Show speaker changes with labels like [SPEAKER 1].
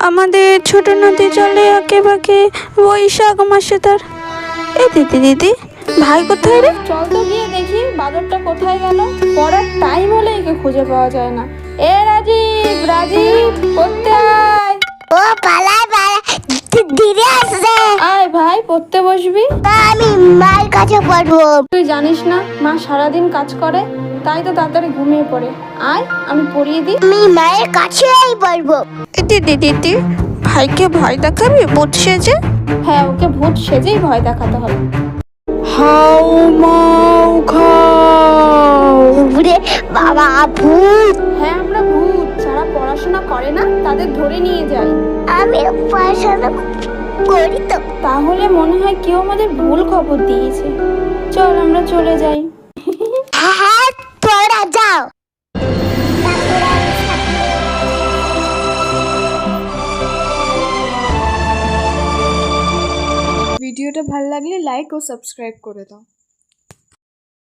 [SPEAKER 1] আমাদের ছোট নদী চলে আঁকে বাঁকে বৈশাখ মাসে তার। এই দিদি দিদি, ভাই কোথায় রে?
[SPEAKER 2] চল তো গিয়ে দেখি বাদরটা কোথায় গেল। পড়ার টাইম হলে একে খুঁজে পাওয়া যায় না। এ রাজীব, রাজীব পড়তে আয়।
[SPEAKER 3] ও পালায় পালায় ধীরে আসছে।
[SPEAKER 2] আয় ভাই, পড়তে বসবি।
[SPEAKER 3] আমি মায়ের কাছে পড়বো।
[SPEAKER 2] তুই জানিস না মা সারাদিন কাজ করে, তাই তো তাড়াতাড়ি ঘুমিয়ে পড়ে। আয় আমি পড়িয়ে দিই।
[SPEAKER 3] আমি মায়ের কাছেই পড়বো।
[SPEAKER 1] এই দিদি দিদি, ভাইকে ভয় দেখাবি ভূত সেজে?
[SPEAKER 2] হ্যাঁ, ওকে ভূত সেজেই ভয় দেখাতে হবে।
[SPEAKER 1] হাউ মাউ খাও।
[SPEAKER 3] উপরে বাবা ভূত।
[SPEAKER 2] হ্যাঁ, আমরা ভূত। যারা পড়াশোনা করে না তাদের ধরে নিয়ে যাই।
[SPEAKER 3] আমি পড়াশোনা করি তো।
[SPEAKER 2] তাহলে মনে হয় কেউ আমাদের ভুল খবর দিয়েছে। চল আমরা চলে যাই।
[SPEAKER 3] হ্যাঁ তোরা যাও।
[SPEAKER 4] ভিডিওটা ভালো লাগলে লাইক ও সাবস্ক্রাইব করে দাও।